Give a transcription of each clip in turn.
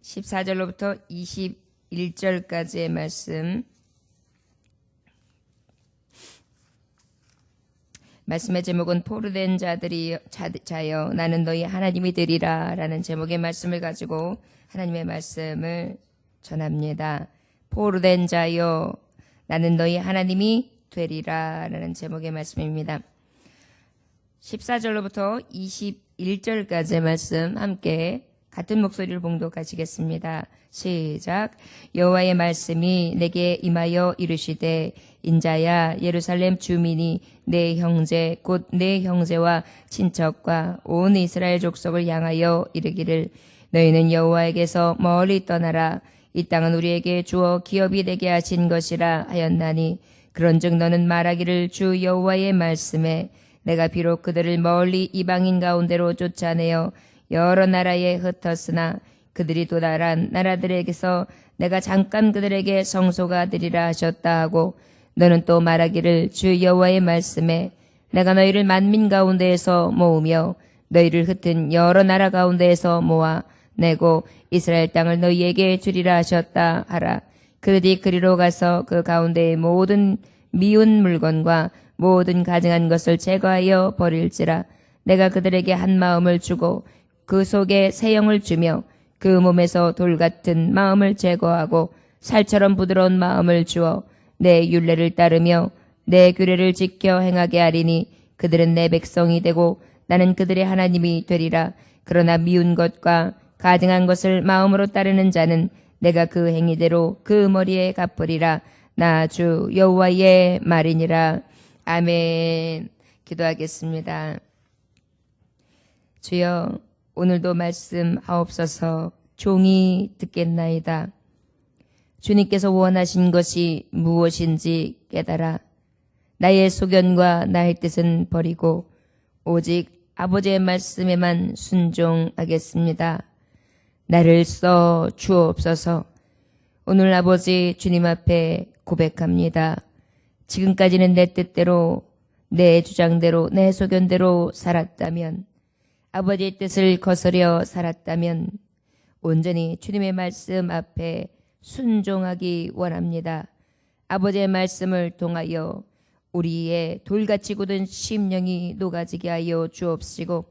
14절로부터 21절까지의 말씀의 제목은 포로된 자여 나는 너희 하나님이 되리라 라는 제목의 말씀을 가지고 하나님의 말씀을 전합니다. 포로된 자여 나는 너희 하나님이 되리라 라는 제목의 말씀입니다. 14절로부터 21절까지의 말씀 함께 같은 목소리를 봉독하시겠습니다. 시작. 여호와의 말씀이 내게 임하여 이르시되 인자야 예루살렘 주민이 내 형제 곧 내 형제와 친척과 온 이스라엘 족속을 향하여 이르기를 너희는 여호와에게서 멀리 떠나라. 이 땅은 우리에게 주어 기업이 되게 하신 것이라 하였나니 그런즉 너는 말하기를 주 여호와의 말씀에 내가 비록 그들을 멀리 이방인 가운데로 쫓아내어 여러 나라에 흩었으나 그들이 또 다른 나라들에게서 내가 잠깐 그들에게 성소가 되리라 하셨다 하고 너는 또 말하기를 주 여호와의 말씀에 내가 너희를 만민 가운데에서 모으며 너희를 흩은 여러 나라 가운데에서 모아 내고 이스라엘 땅을 너희에게 주리라 하셨다 하라. 그들이 그리로 가서 그 가운데의 모든 미운 물건과 모든 가증한 것을 제거하여 버릴지라. 내가 그들에게 한 마음을 주고 그 속에 새 영을 주며 그 몸에서 돌 같은 마음을 제거하고 살처럼 부드러운 마음을 주어 내 율례를 따르며 내 규례를 지켜 행하게 하리니 그들은 내 백성이 되고 나는 그들의 하나님이 되리라. 그러나 미운 것과 가증한 것을 마음으로 따르는 자는 내가 그 행위대로 그 머리에 갚으리라. 나 주 여호와의 말이니라. 아멘. 기도하겠습니다. 주여 오늘도 말씀하옵소서. 종이 듣겠나이다. 주님께서 원하신 것이 무엇인지 깨달아 나의 소견과 나의 뜻은 버리고 오직 아버지의 말씀에만 순종하겠습니다. 나를 써 주옵소서. 오늘 아버지 주님 앞에 고백합니다. 지금까지는 내 뜻대로 내 주장대로 내 소견대로 살았다면 아버지의 뜻을 거스려 살았다면 온전히 주님의 말씀 앞에 순종하기 원합니다. 아버지의 말씀을 통하여 우리의 돌같이 굳은 심령이 녹아지게 하여 주옵시고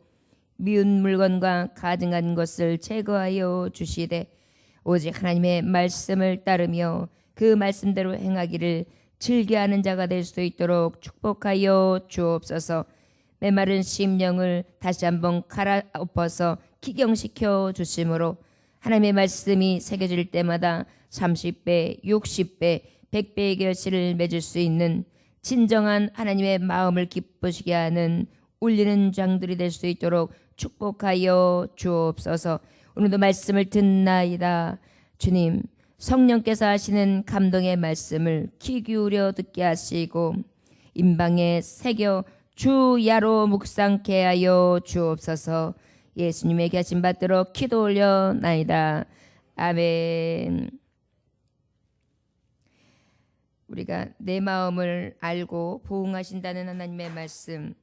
미운 물건과 가증한 것을 제거하여 주시되 오직 하나님의 말씀을 따르며 그 말씀대로 행하기를 즐겨하는 자가 될 수 있도록 축복하여 주옵소서. 메마른 심령을 다시 한번 갈아엎어서 기경시켜 주심으로 하나님의 말씀이 새겨질 때마다 30배, 60배, 100배의 결실을 맺을 수 있는 진정한 하나님의 마음을 기쁘시게 하는 울리는 장들이 될 수 있도록 축복하여 주옵소서. 오늘도 말씀을 듣나이다. 주님, 성령께서 하시는 감동의 말씀을 귀 기울여 듣게 하시고 임방에 새겨 주야로 묵상케 하여 주옵소서. 예수님에게 하신 받들어 기도 올려나이다. 아멘. 우리가 내 마음을 알고 보응하신다는 하나님의 말씀,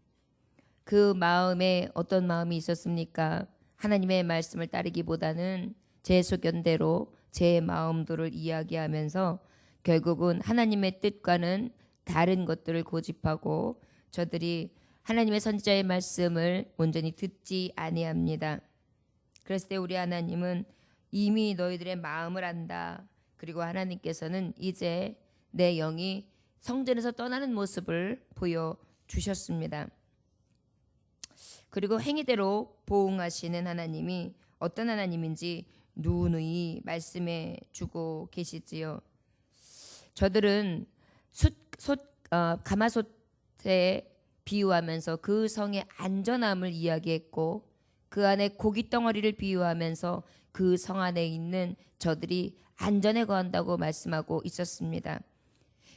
그 마음에 어떤 마음이 있었습니까? 하나님의 말씀을 따르기보다는 제 소견대로 제 마음대로를 이야기하면서 결국은 하나님의 뜻과는 다른 것들을 고집하고 저들이 하나님의 선지자의 말씀을 온전히 듣지 아니합니다. 그랬을 때 우리 하나님은 이미 너희들의 마음을 안다. 그리고 하나님께서는 이제 내 영이 성전에서 떠나는 모습을 보여주셨습니다. 그리고 행위대로 보응하시는 하나님이 어떤 하나님인지 누누이 말씀해 주고 계시지요. 저들은 가마솥에 비유하면서 그 성의 안전함을 이야기했고 그 안에 고기 덩어리를 비유하면서 그 성 안에 있는 저들이 안전에 거한다고 말씀하고 있었습니다.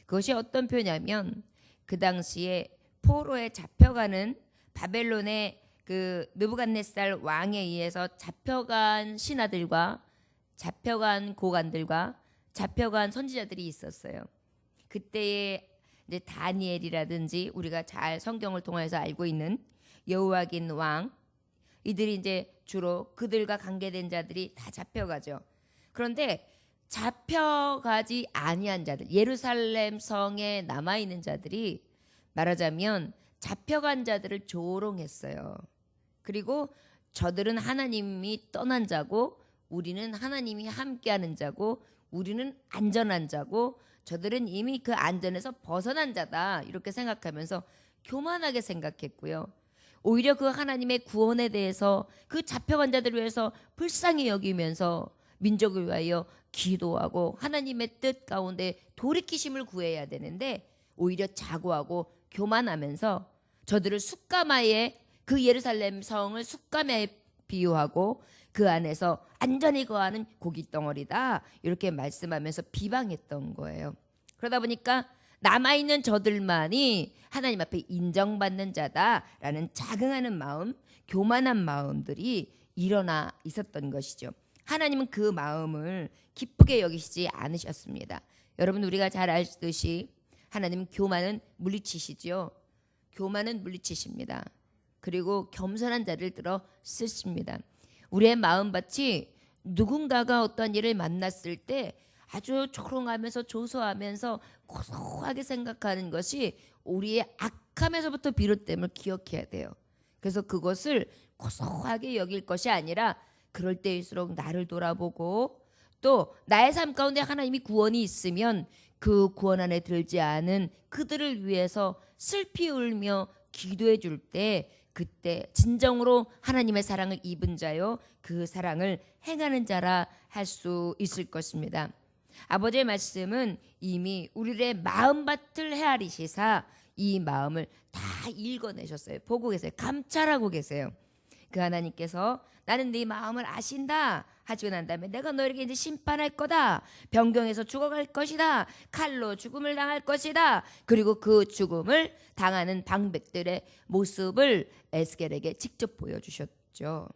그것이 어떤 표냐면 그 당시에 포로에 잡혀가는 바벨론의 그 느부갓네살 왕에 의해서 잡혀간 신하들과 잡혀간 고관들과 잡혀간 선지자들이 있었어요. 그때에 이제 다니엘이라든지 우리가 잘 성경을 통해서 알고 있는 여호야긴 왕, 이들이 이제 주로 그들과 관계된 자들이 다 잡혀가죠. 그런데 잡혀가지 아니한 자들, 예루살렘 성에 남아있는 자들이 말하자면 잡혀간 자들을 조롱했어요. 그리고 저들은 하나님이 떠난 자고 우리는 하나님이 함께하는 자고 우리는 안전한 자고 저들은 이미 그 안전에서 벗어난 자다, 이렇게 생각하면서 교만하게 생각했고요. 오히려 그 하나님의 구원에 대해서 그 잡혀간 자들을 위해서 불쌍히 여기면서 민족을 위하여 기도하고 하나님의 뜻 가운데 돌이키심을 구해야 되는데 오히려 자고하고 교만하면서 저들을 숫가마에, 그 예루살렘 성을 숫가마에 비유하고 그 안에서 안전히 거하는 고깃덩어리다, 이렇게 말씀하면서 비방했던 거예요. 그러다 보니까 남아있는 저들만이 하나님 앞에 인정받는 자다라는 자긍하는 마음, 교만한 마음들이 일어나 있었던 것이죠. 하나님은 그 마음을 기쁘게 여기시지 않으셨습니다. 여러분, 우리가 잘 알듯이 하나님은 교만은 물리치시죠. 교만은 물리치십니다. 그리고 겸손한 자를 들어 쓰십니다. 우리의 마음밭이 누군가가 어떤 일을 만났을 때 아주 초롱하면서 조소하면서 고소하게 생각하는 것이 우리의 악함에서부터 비롯됨을 기억해야 돼요. 그래서 그것을 고소하게 여길 것이 아니라 그럴 때일수록 나를 돌아보고 또 나의 삶 가운데 하나님이 구원이 있으면 그 구원 안에 들지 않은 그들을 위해서 슬피 울며 기도해 줄 때, 그때 진정으로 하나님의 사랑을 입은 자요 그 사랑을 행하는 자라 할 수 있을 것입니다. 아버지의 말씀은 이미 우리의 마음밭을 헤아리시사 이 마음을 다 읽어내셨어요. 보고 계세요. 감찰하고 계세요. 그 하나님께서 나는 네 마음을 아신다 하시고 난 다음에 내가 너에게 이제 심판할 거다. 병경에서 죽어갈 것이다. 칼로 죽음을 당할 것이다. 그리고 그 죽음을 당하는 방백들의 모습을 에스겔에게 직접 보여주셨죠.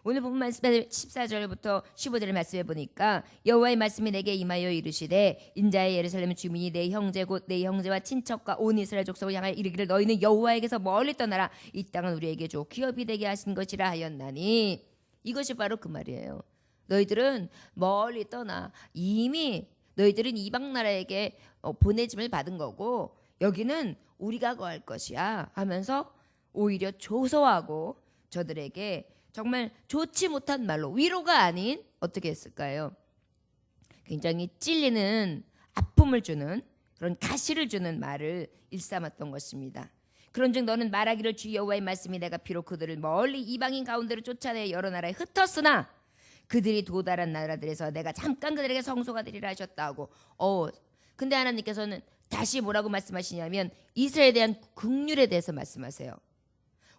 오늘 본 말씀 14절부터 15절의 말씀해 보니까 여호와의 말씀이 내게 임하여 이르시되 인자의 예루살렘 주민이 내 형제 곧 내 형제와 친척과 온 이스라엘 족속을 향하여 이르기를 너희는 여호와에게서 멀리 떠나라. 이 땅은 우리에게 줘 기업이 되게 하신 것이라 하였나니, 이것이 바로 그 말이에요. 너희들은 멀리 떠나. 이미 너희들은 이방 나라에게 보내짐을 받은 거고 여기는 우리가 거할 것이야 하면서 오히려 조소하고 저들에게 정말 좋지 못한 말로, 위로가 아닌 어떻게 했을까요? 굉장히 찔리는 아픔을 주는 그런 가시를 주는 말을 일삼았던 것입니다. 그런즉 너는 말하기를 주 여호와의 말씀이 내가 비록 그들을 멀리 이방인 가운데로 쫓아내 여러 나라에 흩었으나 그들이 도달한 나라들에서 내가 잠깐 그들에게 성소가 되리라 하셨다고. 근데 하나님께서는 다시 뭐라고 말씀하시냐면 이스라엘에 대한 긍휼에 대해서 말씀하세요.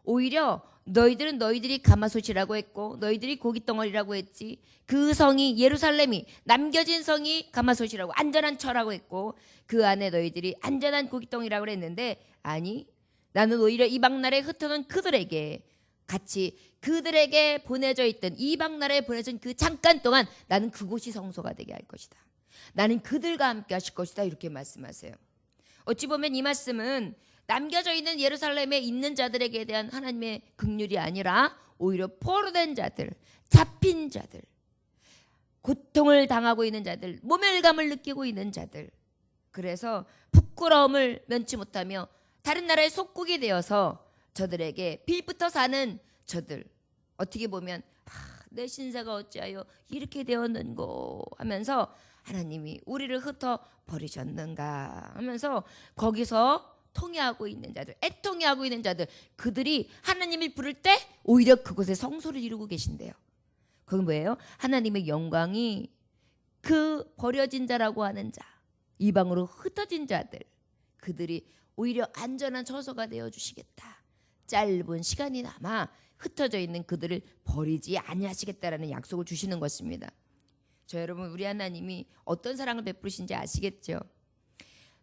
오히려 너희들은 너희들이 가마솥이라고 했고 너희들이 고깃덩어리라고 했지, 그 성이 예루살렘이 남겨진 성이 가마솥이라고 안전한 처라고 했고 그 안에 너희들이 안전한 고깃덩어리라고 했는데, 아니 나는 오히려 이방 나라에 흩어놓은 그들에게 같이 그들에게 보내져 있던 이방 나라에 보내진 그 잠깐 동안 나는 그곳이 성소가 되게 할 것이다. 나는 그들과 함께 하실 것이다. 이렇게 말씀하세요. 어찌 보면 이 말씀은 남겨져 있는 예루살렘에 있는 자들에게 대한 하나님의 긍휼이 아니라 오히려 포로된 자들, 잡힌 자들, 고통을 당하고 있는 자들, 모멸감을 느끼고 있는 자들, 그래서 부끄러움을 면치 못하며 다른 나라의 속국이 되어서 저들에게 빌붙어 사는 저들, 어떻게 보면 내 신세가 어찌하여 이렇게 되었는고 하면서 하나님이 우리를 흩어 버리셨는가 하면서 거기서 통회하고 있는 자들, 애통해하고 있는 자들, 그들이 하나님을 부를 때 오히려 그곳에 성소를 이루고 계신대요. 그건 뭐예요? 하나님의 영광이 그 버려진 자라고 하는 자, 이방으로 흩어진 자들, 그들이 오히려 안전한 처소가 되어주시겠다. 짧은 시간이 남아 흩어져 있는 그들을 버리지 아니하시겠다라는 약속을 주시는 것입니다. 저 여러분, 우리 하나님이 어떤 사랑을 베푸신지 아시겠죠?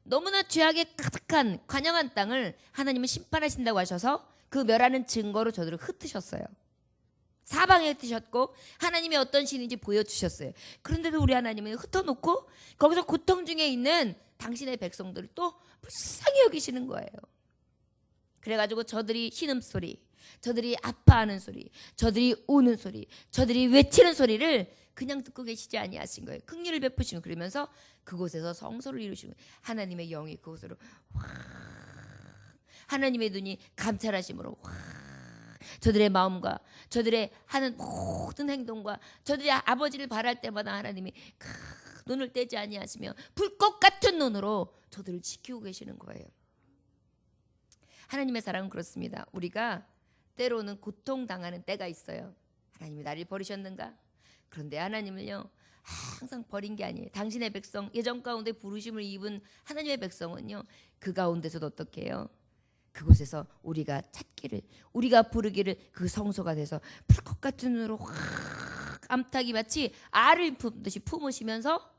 너무나 죄악에 가득한 관영한 땅을 하나님은 심판하신다고 하셔서 그 멸하는 증거로 저들을 흩으셨어요. 사방에 흩으셨고 하나님이 어떤 신인지 보여주셨어요. 그런데도 우리 하나님은 흩어놓고 거기서 고통 중에 있는 당신의 백성들을 또 불쌍히 여기시는 거예요. 그래가지고 저들이 신음소리, 저들이 아파하는 소리, 저들이 우는 소리, 저들이 외치는 소리를 그냥 듣고 계시지 아니하신 거예요. 긍휼을 베푸시는, 그러면서 그곳에서 성소를 이루시는 거예요. 하나님의 영이 그곳으로 확, 하나님의 눈이 감찰하심으로 확, 저들의 마음과 저들의 하는 모든 행동과 저들이 아버지를 바랄 때마다 하나님이 눈을 떼지 아니하시며 불꽃 같은 눈으로 저들을 지키고 계시는 거예요. 하나님의 사랑은 그렇습니다. 우리가 때로는 고통당하는 때가 있어요. 하나님이 나를 버리셨는가? 그런데 하나님은요, 항상 버린 게 아니에요. 당신의 백성, 예전 가운데 부르심을 입은 하나님의 백성은요, 그 가운데서도 어떻게 해요? 그곳에서 우리가 찾기를, 우리가 부르기를 그 성소가 돼서 불꽃 같은 눈으로 확 암탉이 마치 알을 품듯이 품으시면서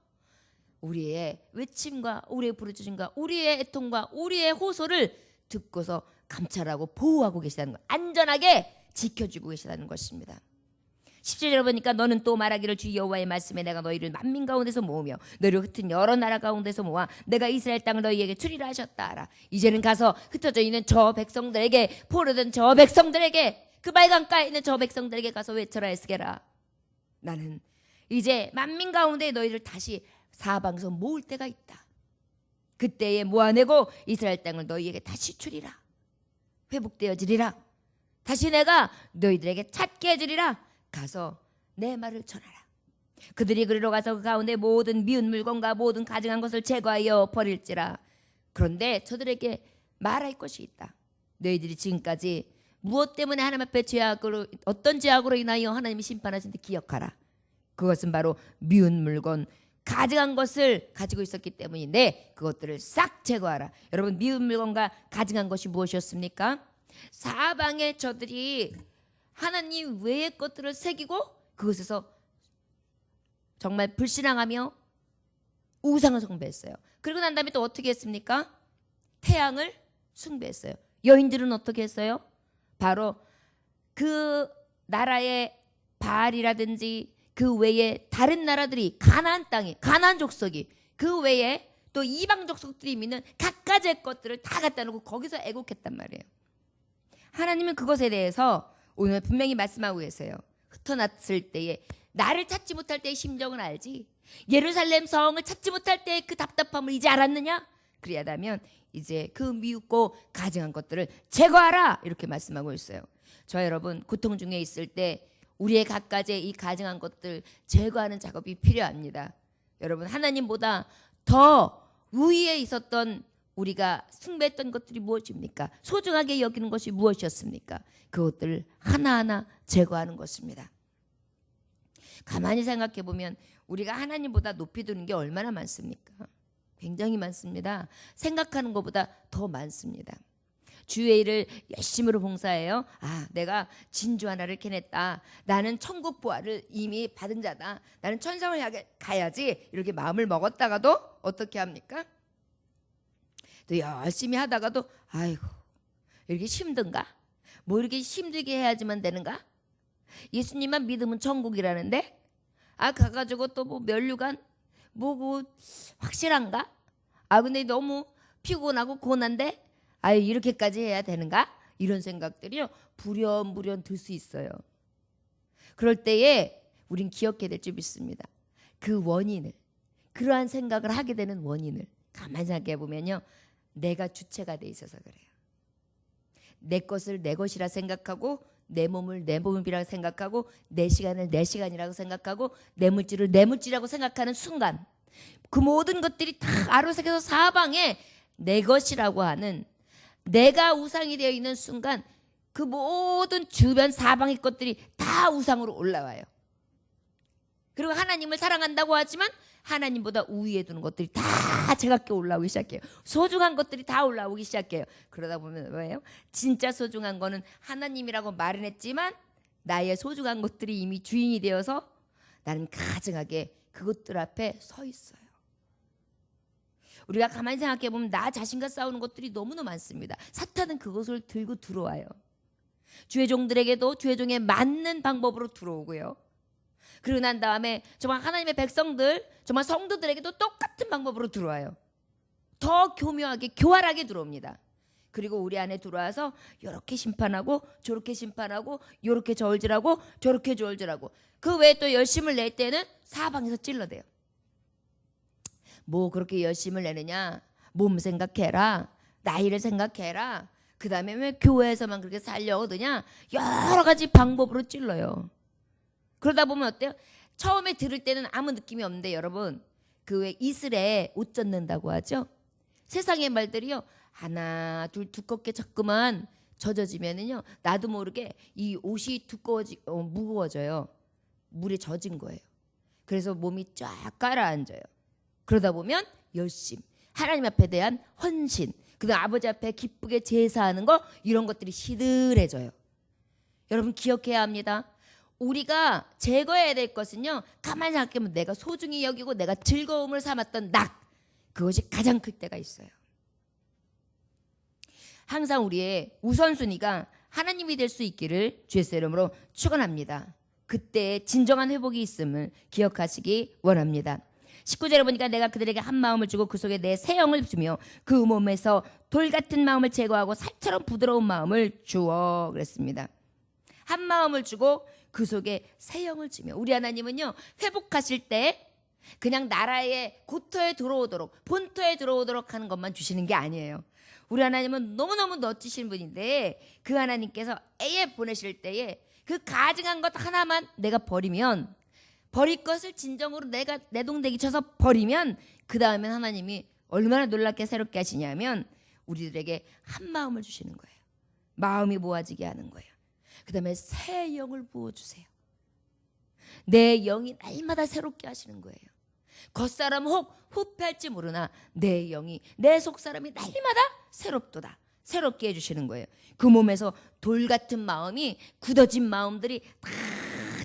우리의 외침과 우리의 부르짖음과 우리의 애통과 우리의 호소를 듣고서 감찰하고 보호하고 계시다는 것, 안전하게 지켜주고 계시다는 것입니다. 10절에 보니까 너는 또 말하기를 주 여호와의 말씀에 내가 너희를 만민 가운데서 모으며 너희를 흩은 여러 나라 가운데서 모아 내가 이스라엘 땅을 너희에게 주리라 하셨다 하라. 이제는 가서 흩어져 있는 저 백성들에게, 포로된 저 백성들에게, 그 빨강가에 있는 저 백성들에게 가서 외쳐라 에스게라. 나는 이제 만민 가운데 너희를 다시 사방에서 모을 때가 있다. 그때에 모아내고 이스라엘 땅을 너희에게 다시 주리라. 회복되어지리라. 다시 내가 너희들에게 찾게 해주리라. 가서 내 말을 전하라. 그들이 그리로 가서 그 가운데 모든 미운 물건과 모든 가증한 것을 제거하여 버릴지라. 그런데 저들에게 말할 것이 있다. 너희들이 지금까지 무엇 때문에 하나님 앞에 죄악으로, 어떤 죄악으로 인하여 하나님이 심판하신지 기억하라. 그것은 바로 미운 물건, 가증한 것을 가지고 있었기 때문인데 그것들을 싹 제거하라. 여러분, 미운 물건과 가증한 것이 무엇이었습니까? 사방에 저들이 하나님 외의 것들을 새기고 그것에서 정말 불신앙하며 우상을 숭배했어요. 그리고 난 다음에 또 어떻게 했습니까? 태양을 숭배했어요. 여인들은 어떻게 했어요? 바로 그 나라의 바알이라든지 그 외에 다른 나라들이, 가나안 땅이, 가나안 족속이, 그 외에 또 이방 족속들이 믿는 각가지의 것들을 다 갖다 놓고 거기서 애국했단 말이에요. 하나님은 그것에 대해서 오늘 분명히 말씀하고 계세요. 흩어놨을 때에, 나를 찾지 못할 때의 심정을 알지, 예루살렘 성을 찾지 못할 때의 그 답답함을 이제 알았느냐? 그리하다면 이제 그 미웃고 가증한 것들을 제거하라, 이렇게 말씀하고 있어요. 저 여러분, 고통 중에 있을 때 우리의 갖가지의 이 가증한 것들 제거하는 작업이 필요합니다. 여러분, 하나님보다 더 우위에 있었던, 우리가 숭배했던 것들이 무엇입니까? 소중하게 여기는 것이 무엇이었습니까? 그것들을 하나하나 제거하는 것입니다. 가만히 생각해 보면 우리가 하나님보다 높이 두는 게 얼마나 많습니까? 굉장히 많습니다. 생각하는 것보다 더 많습니다. 주의 일을 열심으로 봉사해요. 내가 진주 하나를 캐냈다. 나는 천국 보화를 이미 받은 자다. 나는 천상을 향해 가야지. 이렇게 마음을 먹었다가도 어떻게 합니까? 또 열심히 하다가도 아이고, 이렇게 힘든가? 뭐 이렇게 힘들게 해야지만 되는가? 예수님만 믿으면 천국이라는데 가가지고 또 뭐 면류관 뭐고 확실한가? 근데 너무 피곤하고 고난데 이렇게까지 해야 되는가? 이런 생각들이요, 불현불현 들 수 있어요. 그럴 때에 우린 기억해야 될 줄 믿습니다. 그 원인을, 그러한 생각을 하게 되는 원인을 가만히 생각해 보면요, 내가 주체가 돼 있어서 그래요. 내 것을 내 것이라 생각하고, 내 몸을 내 몸이라고 생각하고, 내 시간을 내 시간이라고 생각하고, 내 물질을 내 물질이라고 생각하는 순간, 그 모든 것들이 다 아로새겨서 사방에 내 것이라고 하는, 내가 우상이 되어 있는 순간 그 모든 주변 사방의 것들이 다 우상으로 올라와요. 그리고 하나님을 사랑한다고 하지만 하나님보다 우위에 두는 것들이 다 제각기 올라오기 시작해요. 소중한 것들이 다 올라오기 시작해요. 그러다 보면 뭐예요? 진짜 소중한 거는 하나님이라고 말은 했지만 나의 소중한 것들이 이미 주인이 되어서 나는 가증하게 그것들 앞에 서 있어요. 우리가 가만히 생각해 보면 나 자신과 싸우는 것들이 너무나 많습니다. 사탄은 그것을 들고 들어와요. 주의 종들에게도 주의 종에 맞는 방법으로 들어오고요. 그러고 난 다음에 정말 하나님의 백성들, 정말 성도들에게도 똑같은 방법으로 들어와요. 더 교묘하게, 교활하게 들어옵니다. 그리고 우리 안에 들어와서 요렇게 심판하고 저렇게 심판하고 요렇게 저울질하고 저렇게 저울질하고 그 외에 또 열심을 낼 때는 사방에서 찔러대요. 뭐 그렇게 열심을 내느냐? 몸 생각해라. 나이를 생각해라. 그 다음에 왜 교회에서만 그렇게 살려고 드냐? 여러 가지 방법으로 찔러요. 그러다 보면 어때요? 처음에 들을 때는 아무 느낌이 없는데 여러분 그 왜 이슬에 옷 젖는다고 하죠? 세상의 말들이요. 하나 둘 두껍게 자꾸만 젖어지면은요. 나도 모르게 이 옷이 무거워져요. 물에 젖은 거예요. 그래서 몸이 쫙 가라앉아요. 그러다 보면 열심, 하나님 앞에 대한 헌신, 그다음 아버지 앞에 기쁘게 제사하는 거 이런 것들이 시들해져요. 여러분 기억해야 합니다. 우리가 제거해야 될 것은요. 가만히 생각해보면 내가 소중히 여기고 내가 즐거움을 삼았던 낙 그것이 가장 클 때가 있어요. 항상 우리의 우선순위가 하나님이 될 수 있기를 주의 이름으로 축원합니다. 그때 진정한 회복이 있음을 기억하시기 원합니다. 19절에 보니까 내가 그들에게 한 마음을 주고 그 속에 내 새 영을 주며 그 몸에서 돌 같은 마음을 제거하고 살처럼 부드러운 마음을 주어 그랬습니다. 한 마음을 주고 그 속에 새 영을 주며 우리 하나님은요 회복하실 때 그냥 나라의 고토에 들어오도록 본토에 들어오도록 하는 것만 주시는 게 아니에요. 우리 하나님은 너무너무 멋지신 분인데 그 하나님께서 애에 보내실 때에 그 가증한 것 하나만 내가 버리면 버릴 것을 진정으로 내가 내동댕이 쳐서 버리면 그 다음엔 하나님이 얼마나 놀랍게 새롭게 하시냐면 우리들에게 한 마음을 주시는 거예요. 마음이 모아지게 하는 거예요. 그 다음에 새 영을 부어주세요. 내 영이 날마다 새롭게 하시는 거예요. 겉사람 혹 후패할지 모르나 내 영이 내 속사람이 날마다 새롭도다. 새롭게 해주시는 거예요. 그 몸에서 돌 같은 마음이 굳어진 마음들이 다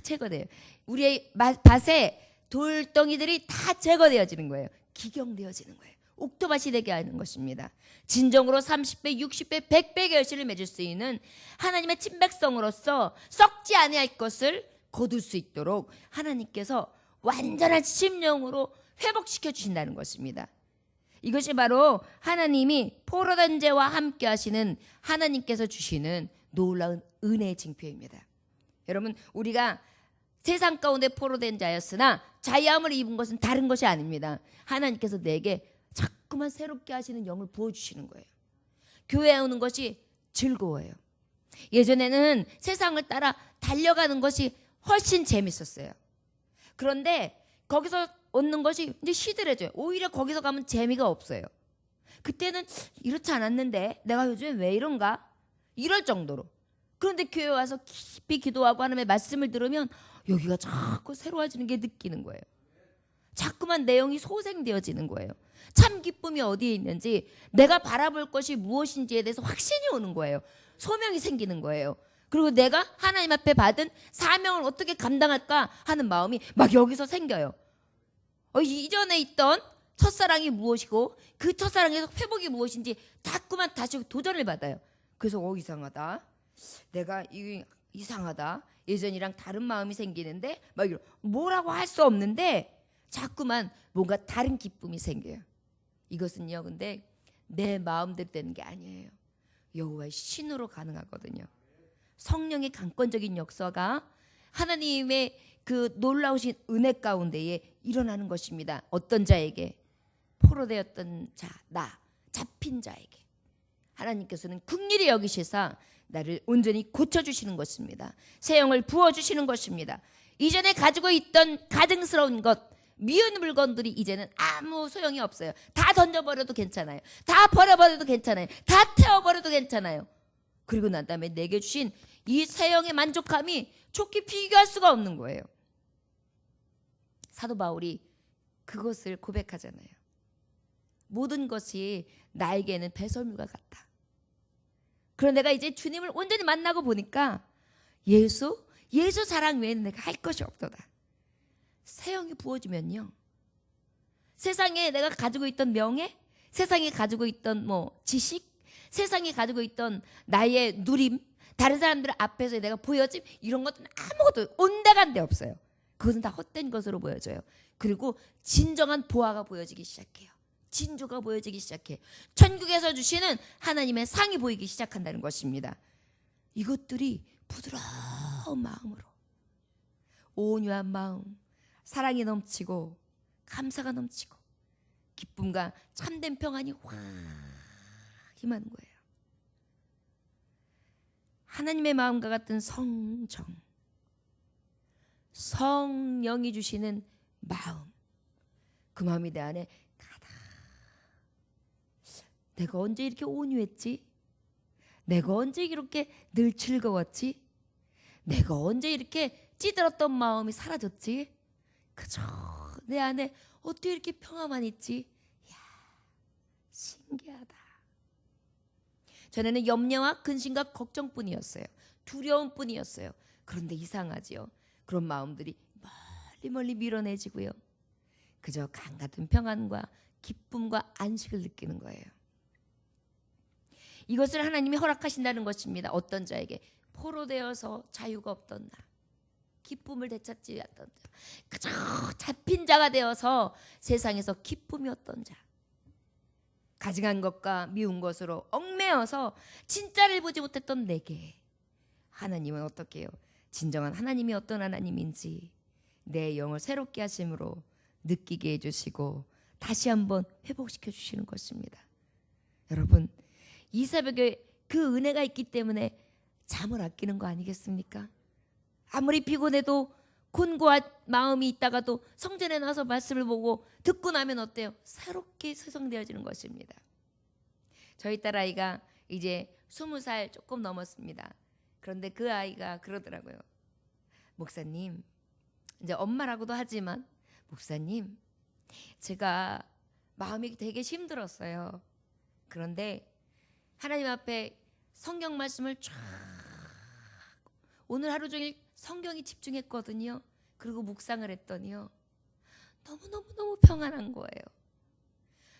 제거돼요. 우리의 밭에 돌덩이들이 다 제거되어지는 거예요. 기경되어지는 거예요. 옥토밭이 되게 하는 것입니다. 진정으로 30배, 60배, 100배 결실을 맺을 수 있는 하나님의 친백성으로서 썩지 아니할 것을 거둘 수 있도록 하나님께서 완전한 심령으로 회복시켜 주신다는 것입니다. 이것이 바로 하나님이 포로단제와 함께 하시는 하나님께서 주시는 놀라운 은혜의 징표입니다. 여러분 우리가 세상 가운데 포로된 자였으나 자유함을 입은 것은 다른 것이 아닙니다. 하나님께서 내게 자꾸만 새롭게 하시는 영을 부어주시는 거예요. 교회에 오는 것이 즐거워요. 예전에는 세상을 따라 달려가는 것이 훨씬 재밌었어요. 그런데 거기서 얻는 것이 이제 시들해져요. 오히려 거기서 가면 재미가 없어요. 그때는 이렇지 않았는데 내가 요즘에 왜 이런가? 이럴 정도로. 그런데 교회 와서 깊이 기도하고 하나님의 말씀을 들으면 여기가 자꾸 새로워지는 게 느끼는 거예요. 자꾸만 내용이 소생되어지는 거예요. 참 기쁨이 어디에 있는지 내가 바라볼 것이 무엇인지에 대해서 확신이 오는 거예요. 소명이 생기는 거예요. 그리고 내가 하나님 앞에 받은 사명을 어떻게 감당할까 하는 마음이 막 여기서 생겨요. 이전에 있던 첫사랑이 무엇이고 그 첫사랑에서 회복이 무엇인지 자꾸만 다시 도전을 받아요. 그래서 이상하다. 내가 이상하다. 예전이랑 다른 마음이 생기는데 막 이런 뭐라고 할 수 없는데 자꾸만 뭔가 다른 기쁨이 생겨요. 이것은요 근데 내 마음대로 되는 게 아니에요. 여호와의 신으로 가능하거든요. 성령의 강권적인 역사가 하나님의 그 놀라우신 은혜 가운데에 일어나는 것입니다. 어떤 자에게? 포로되었던 자, 나 잡힌 자에게 하나님께서는 긍휼히 여기시사 나를 온전히 고쳐주시는 것입니다. 새 영을 부어주시는 것입니다. 이전에 가지고 있던 가증스러운 것, 미운 물건들이 이제는 아무 소용이 없어요. 다 던져버려도 괜찮아요. 다 버려버려도 괜찮아요. 다 태워버려도 괜찮아요. 그리고 난 다음에 내게 주신 이 새 영의 만족함이 좋게 비교할 수가 없는 거예요. 사도 바울이 그것을 고백하잖아요. 모든 것이 나에게는 배설물과 같다. 그런데 내가 이제 주님을 온전히 만나고 보니까 예수 사랑 외에는 내가 할 것이 없도다. 새 영이 부어지면요. 세상에 내가 가지고 있던 명예, 세상에 가지고 있던 지식, 세상에 가지고 있던 나의 누림, 다른 사람들 앞에서 내가 보여짐 이런 것들은 아무것도 온데간데 없어요. 그것은 다 헛된 것으로 보여져요. 그리고 진정한 보아가 보여지기 시작해요. 진주가 보여지기 시작해. 천국에서 주시는 하나님의 상이 보이기 시작한다는 것입니다. 이것들이 부드러운 마음으로, 온유한 마음, 사랑이 넘치고 감사가 넘치고 기쁨과 참된 평안이 확 임하는 거예요. 하나님의 마음과 같은 성정, 성령이 주시는 마음, 그 마음이 내 안에 가득. 내가 언제 이렇게 온유했지? 내가 언제 이렇게 늘 즐거웠지? 내가 언제 이렇게 찌들었던 마음이 사라졌지? 그저 내 안에 어떻게 이렇게 평화만 있지? 이야, 신기하다. 전에는 염려와 근심과 걱정뿐이었어요. 두려움뿐이었어요. 그런데 이상하지요. 그런 마음들이 멀리 밀어내지고요. 그저 강 같은 평안과 기쁨과 안식을 느끼는 거예요. 이것을 하나님이 허락하신다는 것입니다. 어떤 자에게 포로되어서 자유가 없던 나, 기쁨을 되찾지 않던 자, 그저 잡힌 자가 되어서 세상에서 기쁨이 없던 자, 가증한 것과 미운 것으로 얽매여서 진짜를 보지 못했던 내게 하나님은 어떻게 해요? 진정한 하나님이 어떤 하나님인지 내 영을 새롭게 하심으로 느끼게 해주시고 다시 한번 회복시켜 주시는 것입니다. 여러분, 이 새벽에 그 은혜가 있기 때문에 잠을 아끼는 거 아니겠습니까? 아무리 피곤해도 곤고한 마음이 있다가도 성전에 나서 말씀을 보고 듣고 나면 어때요? 새롭게 세성되어지는 것입니다. 저희 딸아이가 이제 20살 조금 넘었습니다. 그런데 그 아이가 그러더라고요. 목사님, 이제 엄마라고도 하지만 목사님, 제가 마음이 되게 힘들었어요. 그런데 하나님 앞에 성경 말씀을 쫙 오늘 하루 종일 성경에 집중했거든요. 그리고 묵상을 했더니요, 너무 평안한 거예요.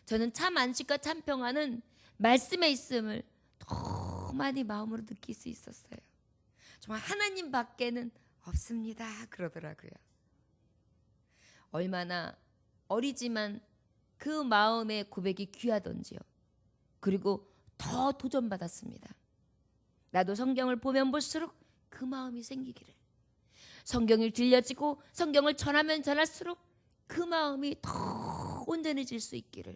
저는 참 안식과 참 평안은 말씀에 있음을 너무 많이 마음으로 느낄 수 있었어요. 정말 하나님 밖에는 없습니다. 그러더라고요. 얼마나 어리지만 그 마음의 고백이 귀하던지요. 그리고 더 도전받았습니다. 나도 성경을 보면 볼수록 그 마음이 생기기를, 성경을 들려지고 성경을 전하면 전할수록 그 마음이 더 온전해질 수 있기를,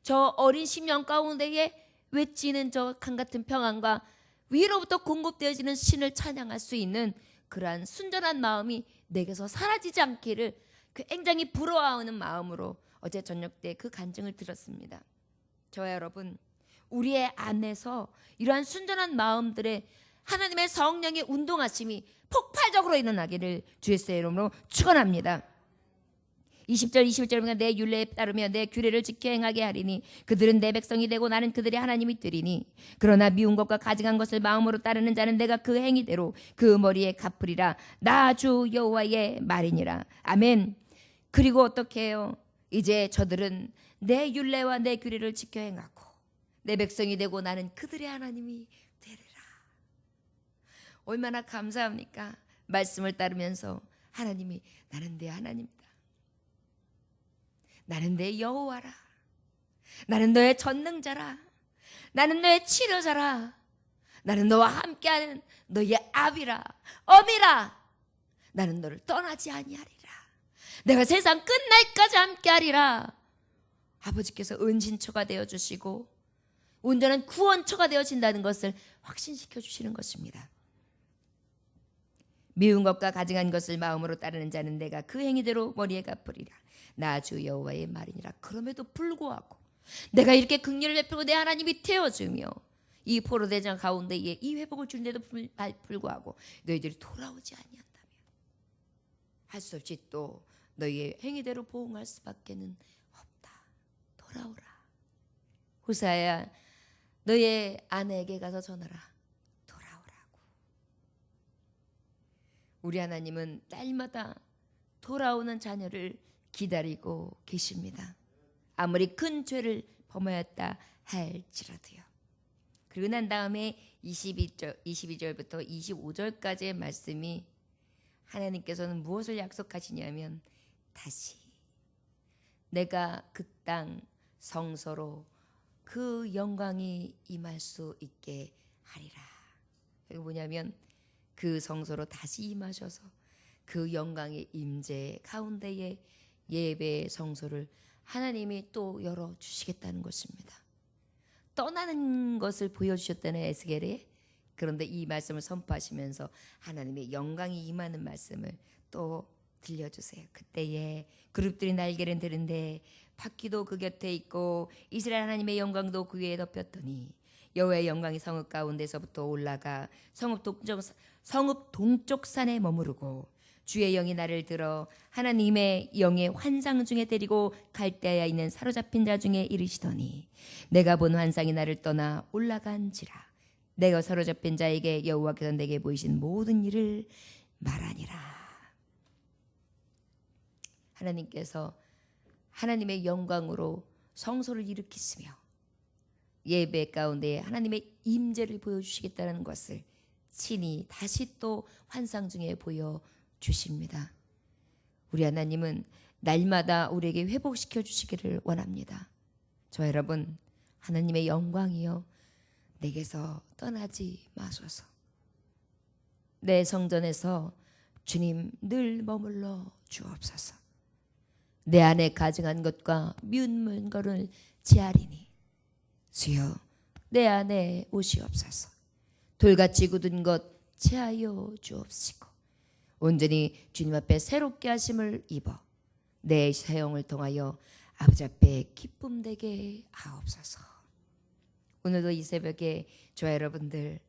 저 어린 심령 가운데에 외치는 저 강같은 평안과 위로부터 공급되어지는 신을 찬양할 수 있는 그러한 순전한 마음이 내게서 사라지지 않기를 굉장히 부러워하는 마음으로 어제 저녁 때 그 간증을 들었습니다. 저와 여러분, 우리의 안에서 이러한 순전한 마음들의 하나님의 성령의 운동하심이 폭발적으로 일어나기를 주 예수의 이름으로 축원합니다. 20절 21절 보면 내 율례에 따르며 내 규례를 지켜 행하게 하리니 그들은 내 백성이 되고 나는 그들의 하나님이 되리니 그러나 미운 것과 가증한 것을 마음으로 따르는 자는 내가 그 행위대로 그 머리에 갚으리라. 나 주 여호와의 말이니라. 아멘. 그리고 어떻게 해요? 이제 저들은 내 율례와 내 규례를 지켜 행하고 내 백성이 되고 나는 그들의 하나님이 되리라. 얼마나 감사합니까? 말씀을 따르면서 하나님이 나는 내 하나님이다. 나는 내 여호와라. 나는 너의 전능자라. 나는 너의 치료자라. 나는 너와 함께하는 너의 아비라, 어미라. 나는 너를 떠나지 아니하리라. 내가 세상 끝날까지 함께하리라. 아버지께서 은신처가 되어주시고 온전한 구원처가 되어진다는 것을 확신시켜 주시는 것입니다. 미운 것과 가증한 것을 마음으로 따르는 자는 내가 그 행위대로 머리에 갚으리라. 나 주 여호와의 말이니라. 그럼에도 불구하고 내가 이렇게 긍휼을 베풀고 내 하나님이 되어주며 이 포로대장 가운데에 이 회복을 주는데도 불구하고 너희들이 돌아오지 아니한다면 할 수 없이 또 너희의 행위대로 보응할 수밖에는 없다. 돌아오라. 호사야, 너의 아내에게 가서 전하라. 돌아오라고. 우리 하나님은 딸마다 돌아오는 자녀를 기다리고 계십니다. 아무리 큰 죄를 범하였다 할지라도요. 그리고 난 다음에 22절부터 25절까지의 말씀이 하나님께서는 무엇을 약속하시냐면 다시 내가 그 땅 성소로 그 영광이 임할 수 있게 하리라. 이게 뭐냐면 그 성소로 다시 임하셔서 그 영광의 임재 가운데에 예배 성소를 하나님이 또 열어주시겠다는 것입니다. 떠나는 것을 보여주셨다는 에스겔에, 그런데 이 말씀을 선포하시면서 하나님의 영광이 임하는 말씀을 또 들려주세요. 그때에 그룹들이 날개를 드는데 바퀴도 그 곁에 있고 이스라엘 하나님의 영광도 그 위에 덮였더니 여호와의 영광이 성읍 가운데서부터 올라가 성읍 동쪽 산에 머무르고 주의 영이 나를 들어 하나님의 영의 환상 중에 데리고 갈대아에 있는 사로잡힌 자 중에 이르시더니 내가 본 환상이 나를 떠나 올라간지라. 내가 사로잡힌 자에게 여호와께서 내게 보이신 모든 일을 말하니라. 하나님께서 하나님의 영광으로 성소를 일으키시며 예배 가운데 하나님의 임재를 보여주시겠다는 것을 친히 다시 또 환상 중에 보여주십니다. 우리 하나님은 날마다 우리에게 회복시켜 주시기를 원합니다. 저 여러분, 하나님의 영광이여 내게서 떠나지 마소서. 내 성전에서 주님 늘 머물러 주옵소서. 내 안에 가증한 것과 미운 것을 제하리니 주여 내 안에 오시옵소서. 돌같이 굳은 것 제하여 주옵시고 온전히 주님 앞에 새롭게 하심을 입어 내 사용을 통하여 아버지 앞에 기쁨 되게 하옵소서. 오늘도 이 새벽에 저와 여러분들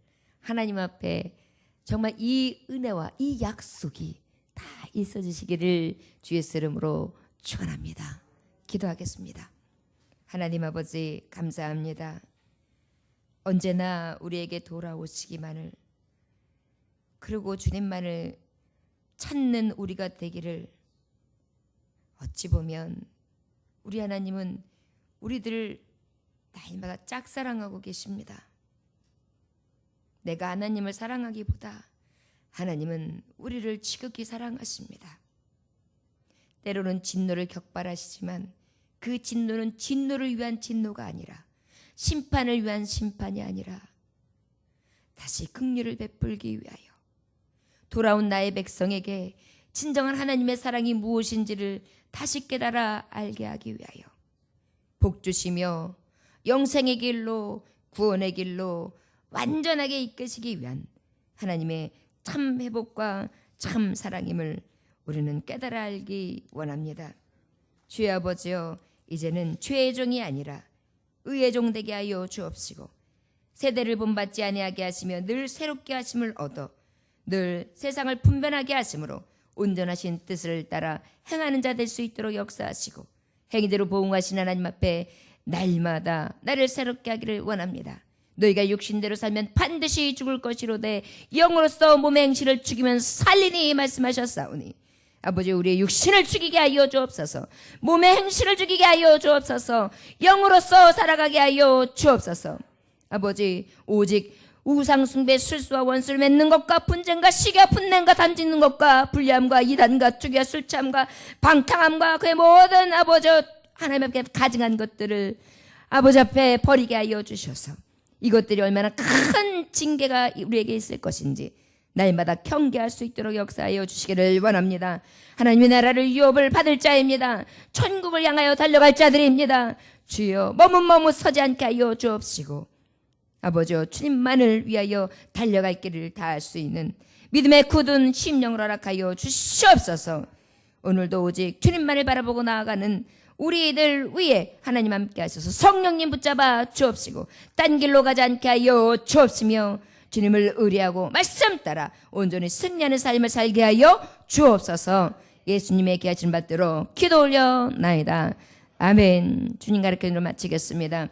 하나님 앞에 정말 이 은혜와 이 약속이 다 있어지시기를 주 예수 이름으로 축원합니다. 기도하겠습니다. 하나님 아버지 감사합니다. 언제나 우리에게 돌아오시기만을, 그리고 주님만을 찾는 우리가 되기를. 어찌 보면 우리 하나님은 우리들을 날마다 짝사랑하고 계십니다. 내가 하나님을 사랑하기보다 하나님은 우리를 지극히 사랑하십니다. 때로는 진노를 격발하시지만 그 진노는 진노를 위한 진노가 아니라, 심판을 위한 심판이 아니라 다시 긍휼을 베풀기 위하여 돌아온 나의 백성에게 진정한 하나님의 사랑이 무엇인지를 다시 깨달아 알게 하기 위하여 복 주시며 영생의 길로, 구원의 길로 완전하게 이끄시기 위한 하나님의 참 회복과 참 사랑임을 우리는 깨달아 알기 원합니다. 주의 아버지여, 이제는 죄의 종이 아니라 의의 종 되게 하여 주옵시고 세대를 본받지 아니하게 하시며 늘 새롭게 하심을 얻어 늘 세상을 분별하게 하심으로 온전하신 뜻을 따라 행하는 자 될 수 있도록 역사하시고 행위대로 보응하신 하나님 앞에 날마다 나를 새롭게 하기를 원합니다. 너희가 육신대로 살면 반드시 죽을 것이로되 영으로서 몸의 행실을 죽이면 살리니 말씀하셨사오니 아버지, 우리의 육신을 죽이게 하여 주옵소서. 몸의 행실을 죽이게 하여 주옵소서. 영으로서 살아가게 하여 주옵소서. 아버지, 오직 우상숭배, 술수와 원수를 맺는 것과 분쟁과 시기와 분냄과 단짓는 것과 불리함과 이단과 투기와 술참과 방탕함과 그의 모든 아버지 하나님 앞에 가증한 것들을 아버지 앞에 버리게 하여 주셔서 이것들이 얼마나 큰 징계가 우리에게 있을 것인지 날마다 경계할 수 있도록 역사하여 주시기를 원합니다. 하나님의 나라를 유업을 받을 자입니다. 천국을 향하여 달려갈 자들입니다. 주여 머뭇머뭇 서지 않게 하여 주옵시고 아버지여, 주님만을 위하여 달려갈 길을 다할 수 있는 믿음의 굳은 심령을 허락하여 주시옵소서. 오늘도 오직 주님만을 바라보고 나아가는 우리들 위에 하나님 함께 하셔서 성령님 붙잡아 주옵시고 딴 길로 가지 않게 하여 주옵시며 주님을 의뢰하고 말씀 따라 온전히 승리하는 삶을 살게 하여 주옵소서. 예수님의 귀하신 받들어 기도 올려나이다. 아멘. 주님 가르쳐 주는 마치겠습니다.